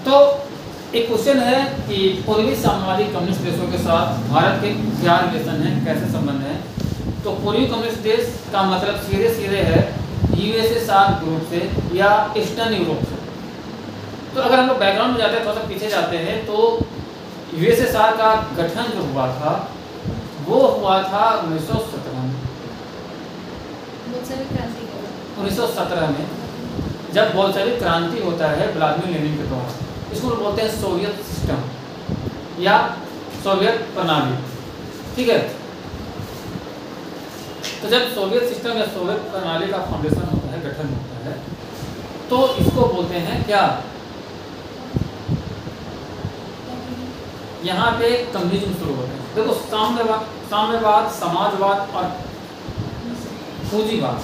तो एक क्वेश्चन है कि पूर्वी साम्यवादी कम्युनिस्ट देशों के साथ भारत के क्या रिलेशन है, कैसे संबंध है। तो पूर्वी कम्युनिस्ट देश का मतलब सीधे है यूएसएसआर ग्रुप से या ईस्टर्न यूरोप से। तो अगर हम लोग बैकग्राउंड में जाते हैं, थोड़ा सा पीछे जाते हैं, तो यूएसएसआर का गठन जो हुआ था वो हुआ था 1917 में। 1917 में जब बोल्शेविक क्रांति होता है व्लादिमीर लेनिन के द्वारा, इसको बोलते हैं सोवियत सिस्टम या सोवियत प्रणाली। ठीक है, तो जब सोवियत सिस्टम या सोवियत प्रणाली का फाउंडेशन होता है, गठन होता है, तो इसको बोलते हैं क्या, यहाँ पे कम्युनिज्म शुरू होता है। देखो साम्यवाद, समाजवाद और पूंजीवाद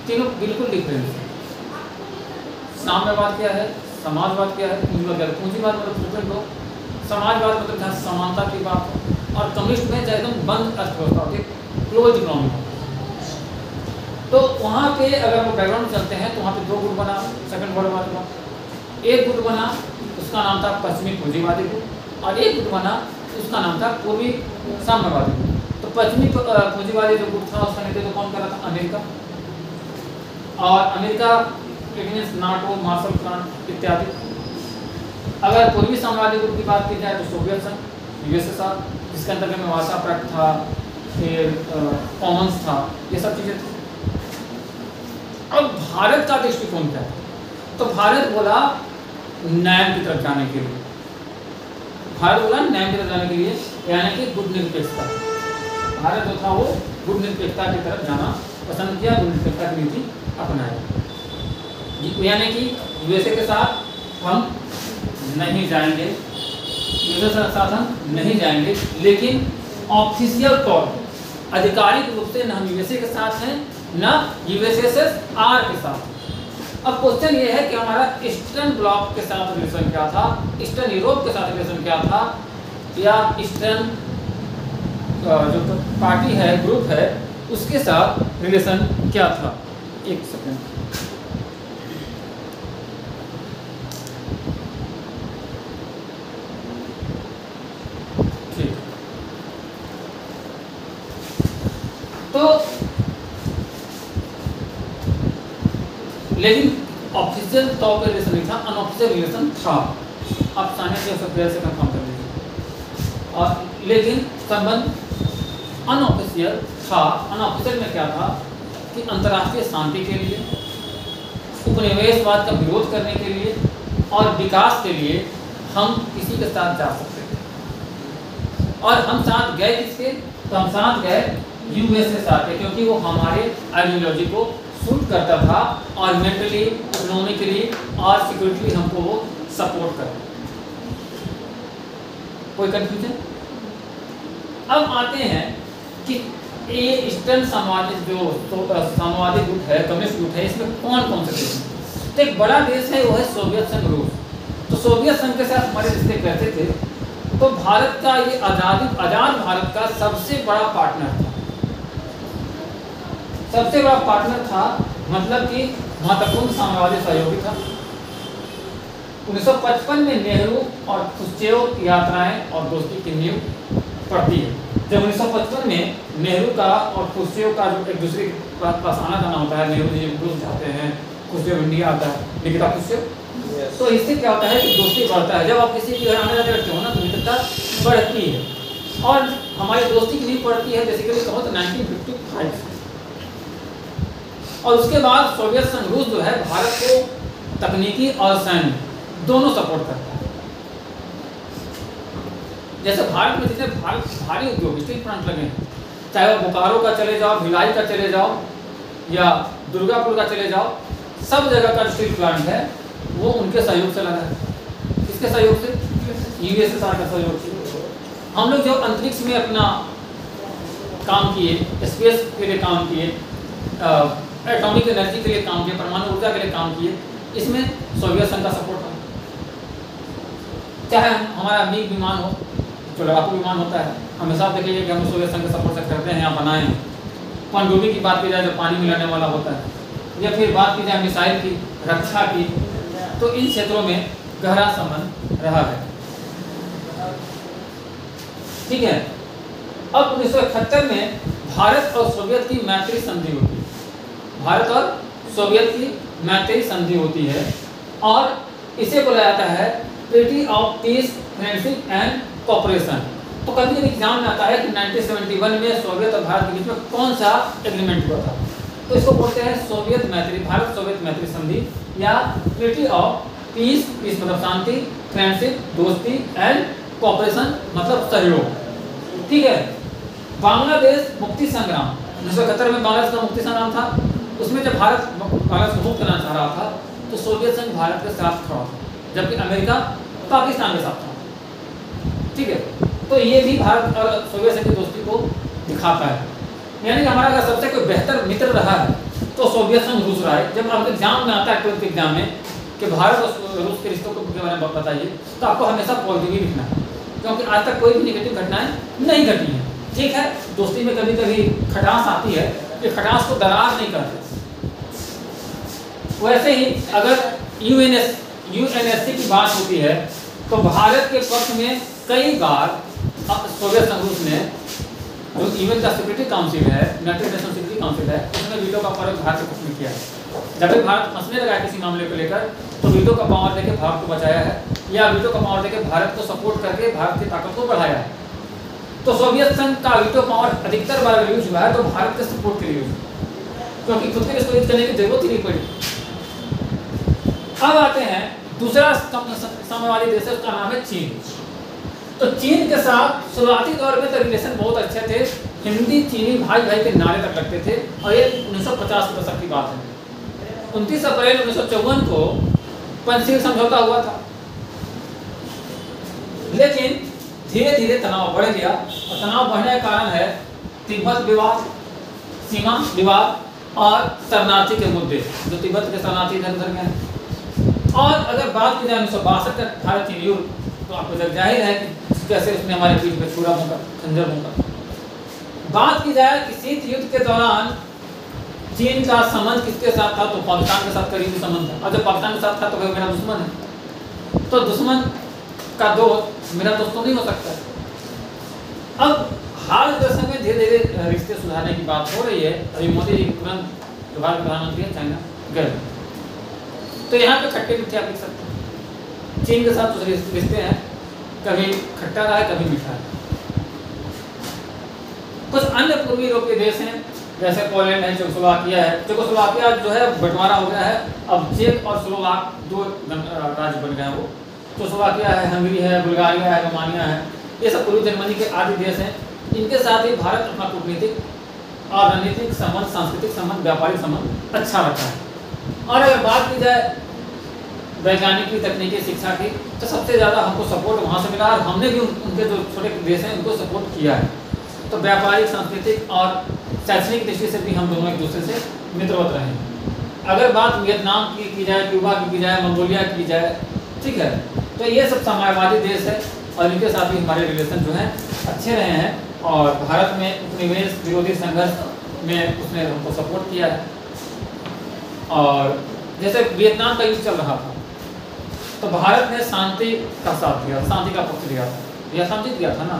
तीनों बिल्कुल डिफरेंट है। साम्यवाद क्या है, समाजवाद क्या है, पूंजीवाद क्या है। पूंजीवाद मतलब डिफरेंट हो, समाजवाद मतलब जहाँ समानता की बात हो, और कम्युनिस्ट में एकदम बंद अर्थव्यवस्था होती है, क्लोज इकोनॉमी होती है। तो वहाँ पे अगर हम बैकग्राउंड चलते हैं तो वहाँ पे दो गुट बना सेकंड वर्ल्ड वॉर में। एक गुट बना उसका नाम था पश्चिमी पूंजीवादी गुट, और एक गुट बना उसका नाम था पूर्वी साम्यवादी गुट। तो पश्चिमी पूंजीवादी जो गुट था उसका नेतृत्व कौन कर रहा था, अमेरिका। और अमेरिका नाटो, मार्शल प्लान इत्यादि। अगर पूर्वी साम्यवादी गुट की बात की जाए तो सोवियत संघ, यूएसएसआर, जिसके अंतर्गत में वार्सा पैक्ट था, फिर कॉमन्स था, ये सब चीज़ें थी। अब भारत का दृष्टिकोण क्या है, तो भारत बोला न्याय की तरफ जाने के लिए, भारत बोला न्याय की तरफ जाने के लिए, यानी कि गुट निरपेक्षता। भारत जो था वो गुट निरपेक्षता की तरफ जाना पसंद किया, गुट निरपेक्षता की नीति अपनाया। यानी कि यूएसए के साथ हम नहीं जाएंगे, यूएसए के साथ हम नहीं जाएंगे, लेकिन ऑफिशियल तौर पर आधिकारिक रूप से न हम यूएसए के साथ हैं न यूएसएसआर के साथ। अब क्वेश्चन ये है कि हमारा ईस्टर्न ब्लॉक के साथ रिलेशन क्या था, ईस्टर्न यूरोप के साथ रिलेशन क्या था, या ईस्टर्न जो पार्टी है, ग्रुप है, उसके साथ रिलेशन क्या था। एक सेकंड, ठीक। तो लेकिन ऑफिशियल तौर पर रिलेशन नहीं था, अनऑफिशियल रिलेशन था। आप सामने से कंफर्म कर लीजिए। और लेकिन संबंध अनऑफिशियल था। अनऑफिशियल में क्या था कि अंतर्राष्ट्रीय शांति के लिए, उपनिवेशवाद का विरोध करने के लिए और विकास के लिए हम किसी के साथ जा सकते थे। और हम साथ गए किसके, तो हम साथ गए यूएसएसआर के, क्योंकि वो हमारे आइडियोलॉजी को सूट करता था और मेंटली, इकोनॉमिकली और सिक्योरिटी हमको वो सपोर्ट करता। कोई कंफ्यूजन? अब आते हैं कि ये ईस्टर्न साम्यवादी जो साम्यवादी गुट है, कम्युनिस्ट गुट है, इसमें कौन कौन से देश हैं। तो एक बड़ा देश है, वो है सोवियत संघ, रूस। तो सोवियत संघ के साथ हमारे रिश्ते कैसे थे, तो भारत का ये आजाद भारत का सबसे बड़ा पार्टनर था, सबसे बड़ा पार्टनर था, मतलब कि महत्वपूर्ण साम्यवादी सहयोगी था। 1955 में नेहरू और खुश्चेव की यात्राएं और दोस्ती की नींव पड़ती है। जब 1955 में नेहरू का और खुश्चेव का जो एक दूसरे के पास आना जाना होता है, नेहरू जी रूस जाते हैं, खुश्चेव इंडिया आता है, निकिता खुश्चेव, तो इससे क्या होता है कि दोस्ती बढ़ता है। जब आप किसी के घर आने जाते रहते हो ना, तो मित्रता बढ़ती है, और हमारी दोस्ती की नींव पड़ती है बेसिकली कहो तो 1955। और उसके बाद सोवियत संघ रूस जो है भारत को तकनीकी और सैन्य दोनों सपोर्ट करता है। जैसे भारत में जितने भारी उद्योग, स्टील प्लांट लगे हैं, चाहे वो बोकारो का चले जाओ, भिलाई का चले जाओ, या दुर्गापुर का चले जाओ, सब जगह का स्टील प्लांट है वो उनके सहयोग से लगा है। किसके सहयोग से? यूएसएसआर का सहयोग से। हम लोग जो अंतरिक्ष में अपना काम किए, स्पेस के लिए काम किए, एटॉमिक एनर्जी के लिए काम किए, परमाणु ऊर्जा के लिए काम किए, इसमें सोवियत संघ का सपोर्ट है। चाहे हमारा मिग विमान हो, जो लड़ाकू विमान होता है, हमेशा आप देखिए कि हम सोवियत संघ के सपोर्ट से करते हैं या बनाए हैं। पनडुब्बी की बात की जाए जो पानी में लड़ने वाला होता है, या फिर बात की जाए मिसाइल की, रक्षा की, तो इन क्षेत्रों में गहरा संबंध रहा है। ठीक है। अब 1971 में भारत और सोवियत की मैत्री संधि होती है। भारत और सोवियत की मैत्री संधि होती है और इसे बोला जाता है treaty of peace, friendship and cooperation. तो कभी एग्जाम में आता है कि 1971 में सोवियत और भारत के बीच में कौन सा एग्रीमेंट हुआ था, तो इसको बोलते हैं सोवियत मैत्री, भारत सोवियत मैत्री संधि या ट्रीटी ऑफ पीस, पीस मतलब शांति, फ्रेंडशिप दोस्ती एंड कोऑपरेशन मतलब सहयोग। ठीक है। बांग्लादेश मुक्ति संग्राम 1971 में बांग्लादेश का मुक्ति संग्राम था। उसमें जब भारत बांग्लादेश को मुक्त करना चाह रहा था तो सोवियत संघ भारत के साथ खड़ा था, जबकि अमेरिका पाकिस्तान के साथ था। ठीक है। तो ये भी भारत और सोवियत संघ की दोस्ती को दिखाता है। यानी कि हमारा अगर सबसे कोई बेहतर मित्र रहा है तो सोवियत संघ रूस रहा है। जब आपके एग्जाम में आता है 12th एग्जाम में कि भारत और रूस के रिश्तों के बारे में बताइए, तो आपको हमेशा पॉजिटिव ही लिखना है, क्योंकि आज तक कोई भी नेगेटिव घटनाएं नहीं घटी हैं। ठीक है। दोस्ती में कभी कभी खटास आती है, कि खटास को दरार नहीं करते। वैसे ही अगर यूएनएससी की बात होती है तो भारत के पक्ष में कई बार सोवियत संघ रूस ने जो यूएन का सिक्योरिटी काउंसिल है, यूनाइटेड नेशन सिक्योरिटी काउंसिल है, उसने वीटो का प्रयोग भारत के पक्ष में किया है। जब भी भारत फंसने लगा किसी मामले को लेकर तो वीटो का पावर देकर भारत को बचाया है, या वीटो का पावर देकर भारत को सपोर्ट करके भारत की ताकत को बढ़ाया है। तो सोवियत संघ का वीटो पावर अधिकतर बार यूज हुआ है तो भारत के सपोर्ट के लिए यूज, क्योंकि खुद के इसको यूज करने की जरूरत ही नहीं पड़ी। अब आते हैं दूसरा साम्यवादी देश, उसका नाम है चीन। तो चीन के साथ शुरुआती दौर में तो रिलेशन बहुत अच्छे थे, हिंदी चीनी भाई भाई के नारे तक लगते थे, और ये 1950 के दशक की बात है। 29 अप्रैल 1954 को पंचशील समझौता हुआ था, लेकिन धीरे धीरे तनाव बढ़ गया, और तनाव बढ़ने का कारण है तिब्बत विवाद, सीमा विवाद और शरणार्थी के मुद्दे, जो तिब्बत के शरणार्थी धर्म में है। और अगर बात की जाए 1962 का भारत चीन युद्ध, तो आपको जब जाहिर है कि कैसे उसने हमारे बीच में छुरा होगा, खंजर होगा। बात की जाए कि शीत युद्ध के दौरान चीन का संबंध किसके साथ था, तो पाकिस्तान के साथ करीबी संबंध था, और जब पाकिस्तान के साथ था तो भाई मेरा दुश्मन है, तो दुश्मन का दोस्त मेरा दोस्त तो नहीं हो सकता। अब हाल के दशक में धीरे धीरे रिश्ते सुधारने की बात हो रही है। अभी मोदी जी तुरंत भारत प्रधानमंत्री है, चाइना गए, तो यहाँ पे खट्टे मीठे आप लिख सकते हैं। चीन के साथ रिश्ते हैं, कभी खट्टा रहा है कभी मीठा है। कुछ अन्य पूर्वी यूरोपीय देश हैं, जैसे पोलैंड है, चेकोस्लोवाकिया है। चेकोस्लोवाकिया जो है बंटवारा हो गया है, अब चेक और स्लोवाक दो राज्य बन गए हैं। वो चेकोस्लोवाकिया है, हंगरी है, बुल्गारिया है, रोमानिया है, ये सब पूर्वी जर्मनी के आदि देश हैं। इनके साथ ही भारत अपना कूटनीतिक और रणनीतिक संबंध, सांस्कृतिक संबंध, व्यापारिक संबंध अच्छा रखा है। और अगर बात की जाए वैज्ञानिक की, तकनीकी शिक्षा की, तो सबसे ज़्यादा हमको सपोर्ट वहाँ से मिला, और हमने भी उनके जो छोटे देश हैं उनको सपोर्ट किया है। तो व्यापारिक, सांस्कृतिक और शैक्षणिक दृष्टि से भी हम दोनों एक दूसरे से मित्रवत रहे हैं। अगर बात वियतनाम की जाए, क्यूबा की जाए, मंगोलिया की जाए, ठीक है, तो ये सब साम्यवादी देश है, और इनके साथ भी हमारे रिलेशन जो हैं अच्छे रहे हैं। और भारत में उपनिवेश विरोधी संघर्ष में उसने हमको सपोर्ट किया है। और जैसे वियतनाम का युद्ध चल रहा था तो भारत ने शांति का साथ दिया, शांति का पक्ष लिया था, वियतनाम जीत गया था ना।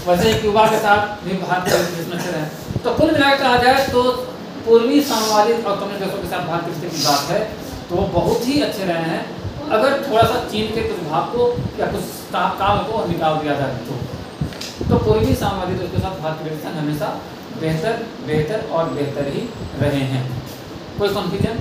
वैसे ही क्यूबा के साथ भी भारत के रिश्ते अच्छे रहे। तो कुल मिलाकर कहा जाए तो पूर्वी साम्यवादी और कम्युनिस्ट देशों के साथ भारत के रिश्ते की बात है तो वो बहुत ही अच्छे रहे हैं। अगर थोड़ा सा चीन के कुछ भाग को या कुछ काल को निकाल दिया जाए तो पूर्वी साम्यवादी देशों के साथ भारत के रिश्ते हमेशा बेहतर और बेहतर ही रहे हैं। कोई कन्फ्यूजन?